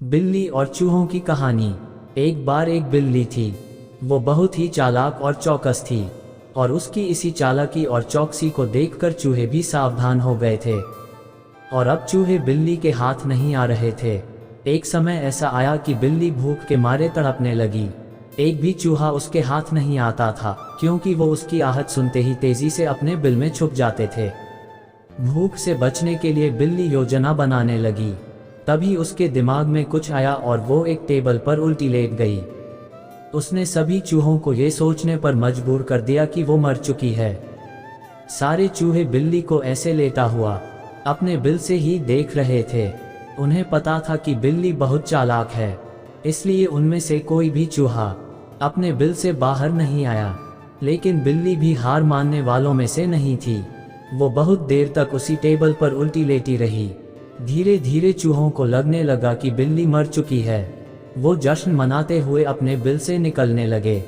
बिल्ली और चूहों की कहानी। एक बार एक बिल्ली थी। वो बहुत ही चालाक और चौकस थी और उसकी इसी चालाकी और चौकसी को देखकर चूहे भी सावधान हो गए थे। और अब चूहे बिल्ली के हाथ नहीं आ रहे थे। एक समय ऐसा आया कि बिल्ली भूख के मारे तड़पने लगी। एक भी चूहा उसके हाथ नहीं आता था, क्योंकि वो उसकी आहट सुनते ही तेजी से अपने बिल में छुप जाते थे। भूख से बचने के लिए बिल्ली योजना बनाने लगी। तभी उसके दिमाग में कुछ आया और वो एक टेबल पर उल्टी लेट गई। उसने सभी चूहों को ये सोचने पर मजबूर कर दिया कि वो मर चुकी है। सारे चूहे बिल्ली को ऐसे लेटा हुआ अपने बिल से ही देख रहे थे। उन्हें पता था कि बिल्ली बहुत चालाक है, इसलिए उनमें से कोई भी चूहा अपने बिल से बाहर नहीं आया। लेकिन बिल्ली भी हार मानने वालों में से नहीं थी। वो बहुत देर तक उसी टेबल पर उल्टी लेटी रही। धीरे धीरे चूहों को लगने लगा कि बिल्ली मर चुकी है। वो जश्न मनाते हुए अपने बिल से निकलने लगे।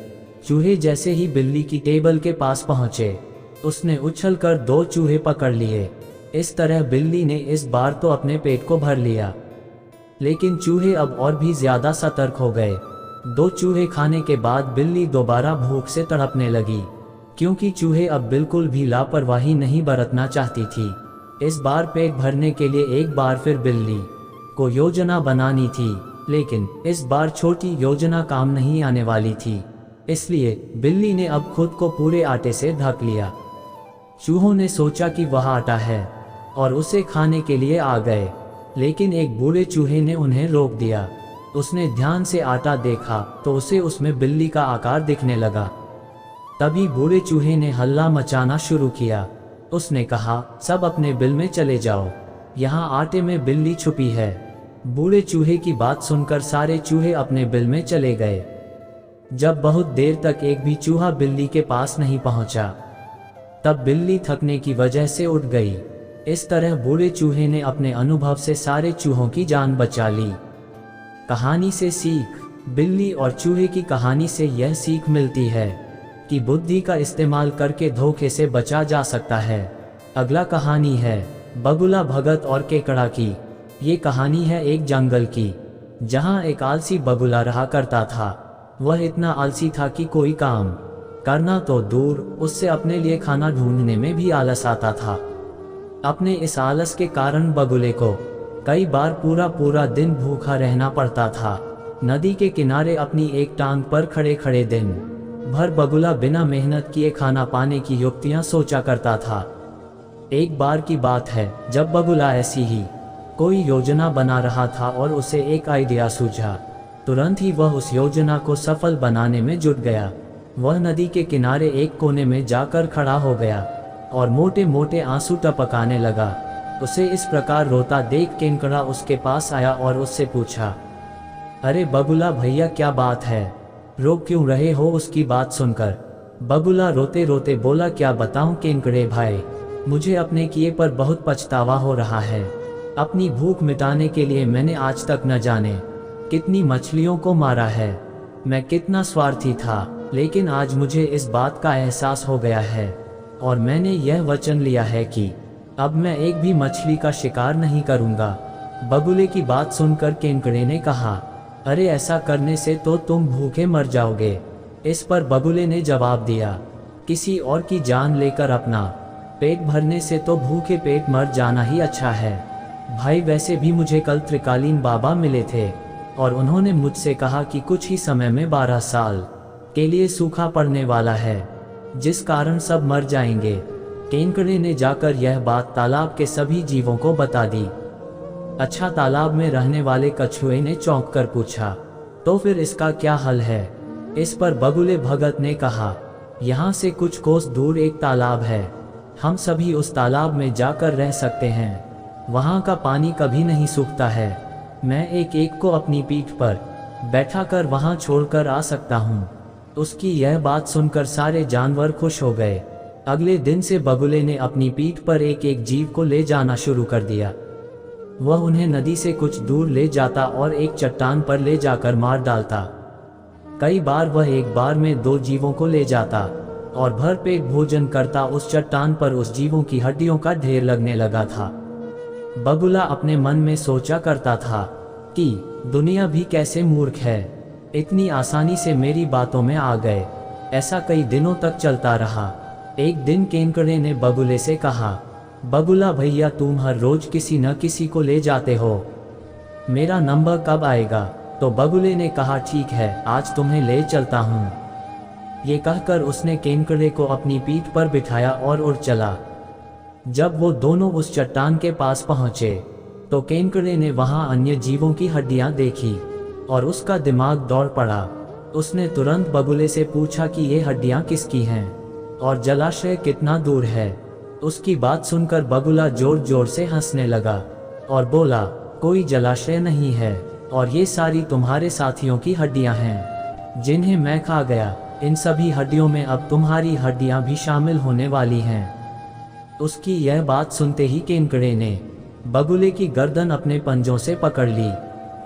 चूहे जैसे ही बिल्ली की टेबल के पास पहुंचे, उसने उछलकर 2 चूहे पकड़ लिए। इस तरह बिल्ली ने इस बार तो अपने पेट को भर लिया। लेकिन चूहे अब और भी ज्यादा सतर्क हो गए। 2 चूहे खाने के बाद बिल्ली दोबारा भूख से तड़पने लगी, क्योंकि चूहे अब बिल्कुल भी लापरवाही नहीं बरतना चाहती थी। इस बार पेट भरने के लिए एक बार फिर बिल्ली को योजना बनानी थी, लेकिन इस बार छोटी योजना काम नहीं आने वाली थी। इसलिए बिल्ली ने अब खुद को पूरे आटे से ढक लिया। चूहों ने सोचा कि वह आटा है और उसे खाने के लिए आ गए, लेकिन एक बूढ़े चूहे ने उन्हें रोक दिया। उसने ध्यान से आटा देखा तो उसे उसमें बिल्ली का आकार दिखने लगा। तभी बूढ़े चूहे ने हल्ला मचाना शुरू किया। उसने कहा, सब अपने बिल में चले जाओ, यहाँ आटे में बिल्ली छुपी है। बूढ़े चूहे की बात सुनकर सारे चूहे अपने बिल में चले गए। जब बहुत देर तक एक भी चूहा बिल्ली के पास नहीं पहुंचा, तब बिल्ली थकने की वजह से उठ गई। इस तरह बूढ़े चूहे ने अपने अनुभव से सारे चूहों की जान बचा ली। कहानी से सीख। बिल्ली और चूहे की कहानी से यह सीख मिलती है कि बुद्धि का इस्तेमाल करके धोखे से बचा जा सकता है। अगला कहानी है बगुला भगत और केकड़ा की। ये कहानी है एक जंगल की, जहाँ एक आलसी बगुला रहा करता था। वह इतना आलसी था कि कोई काम करना तो दूर, उससे अपने लिए खाना ढूंढने में भी आलस आता था। अपने इस आलस के कारण बगुले को कई बार पूरा पूरा दिन भूखा रहना पड़ता था। नदी के किनारे अपनी एक टांग पर खड़े खड़े दिन भर बगुला बिना मेहनत किए खाना पाने की युक्तियां सोचा करता था। एक बार की बात है, जब बगुला ऐसी ही कोई योजना बना रहा था और उसे एक आइडिया सूझा। तुरंत ही वह उस योजना को सफल बनाने में जुट गया। वह नदी के किनारे एक कोने में जाकर खड़ा हो गया और मोटे मोटे आंसू टपकाने लगा। उसे इस प्रकार रोता देख केकड़ा उसके पास आया और उससे पूछा, अरे बगुला भैया, क्या बात है, रो क्यों रहे हो? उसकी बात सुनकर बगुला रोते रोते बोला, क्या बताऊं केकड़े भाई, मुझे अपने किए पर बहुत पछतावा हो रहा है। अपनी भूख मिटाने के लिए मैंने आज तक न जाने कितनी मछलियों को मारा है। मैं कितना स्वार्थी था, लेकिन आज मुझे इस बात का एहसास हो गया है और मैंने यह वचन लिया है कि अब मैं एक भी मछली का शिकार नहीं करूंगा। बगुले की बात सुनकर केकड़े ने कहा, अरे ऐसा करने से तो तुम भूखे मर जाओगे। इस पर बगुले ने जवाब दिया, किसी और की जान लेकर अपना पेट भरने से तो भूखे पेट मर जाना ही अच्छा है। भाई, वैसे भी मुझे कल त्रिकालीन बाबा मिले थे और उन्होंने मुझसे कहा कि कुछ ही समय में 12 साल के लिए सूखा पड़ने वाला है, जिस कारण सब मर जाएंगे। केकड़े ने जाकर यह बात तालाब के सभी जीवों को बता दी। अच्छा, तालाब में रहने वाले कछुए ने चौंक कर पूछा, तो फिर इसका क्या हल है? इस पर बगुले भगत ने कहा, यहाँ से कुछ कोस दूर एक तालाब है, हम सभी उस तालाब में जाकर रह सकते हैं। वहाँ का पानी कभी नहीं सूखता है। मैं एक एक को अपनी पीठ पर बैठाकर वहाँ छोड़कर आ सकता हूँ। उसकी यह बात सुनकर सारे जानवर खुश हो गए। अगले दिन से बगुले ने अपनी पीठ पर एक एक जीव को ले जाना शुरू कर दिया। वह उन्हें नदी से कुछ दूर ले जाता और एक चट्टान पर ले जाकर मार डालता। कई बार वह एक बार में 2 जीवों को ले जाता और भरपेट भोजन करता। उस चट्टान पर उस जीवों की हड्डियों का ढेर लगने लगा था। बगुला अपने मन में सोचा करता था कि दुनिया भी कैसे मूर्ख है, इतनी आसानी से मेरी बातों में आ गए। ऐसा कई दिनों तक चलता रहा। एक दिन केनकड़े ने बगुले से कहा, बगुला भैया तुम हर रोज किसी न किसी को ले जाते हो, मेरा नंबर कब आएगा? तो बगुले ने कहा ठीक है, आज तुम्हें ले चलता हूँ। ये कहकर उसने केनकड़े को अपनी पीठ पर बिठाया और उड़ चला। जब वो दोनों उस चट्टान के पास पहुँचे तो केनकड़े ने वहाँ अन्य जीवों की हड्डियाँ देखी और उसका दिमाग दौड़ पड़ा। उसने तुरंत बगुले से पूछा कि ये हड्डियाँ किसकी हैं और जलाशय कितना दूर है। उसकी बात सुनकर बगुला जोर जोर से हंसने लगा और बोला, कोई जलाशय नहीं है और ये सारी तुम्हारे साथियों की हड्डियाँ हैं जिन्हें मैं खा गया। इन सभी हड्डियों में अब तुम्हारी हड्डियाँ भी शामिल होने वाली हैं। उसकी यह बात सुनते ही केनकड़े ने बगुले की गर्दन अपने पंजों से पकड़ ली।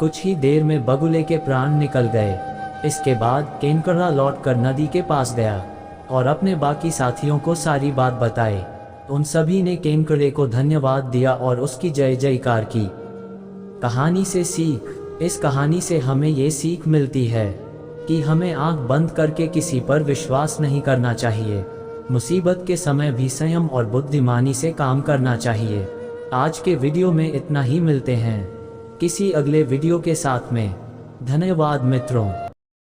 कुछ ही देर में बगुले के प्राण निकल गए। इसके बाद केनकड़ा लौटकर नदी के पास गया और अपने बाकी साथियों को सारी बात बताई। उन सभी ने केनकड़े को धन्यवाद दिया और उसकी जय जयकार की। कहानी से सीख। इस कहानी से हमें ये सीख मिलती है कि हमें आंख बंद करके किसी पर विश्वास नहीं करना चाहिए। मुसीबत के समय भी संयम और बुद्धिमानी से काम करना चाहिए। आज के वीडियो में इतना ही, मिलते हैं किसी अगले वीडियो के साथ में। धन्यवाद मित्रों।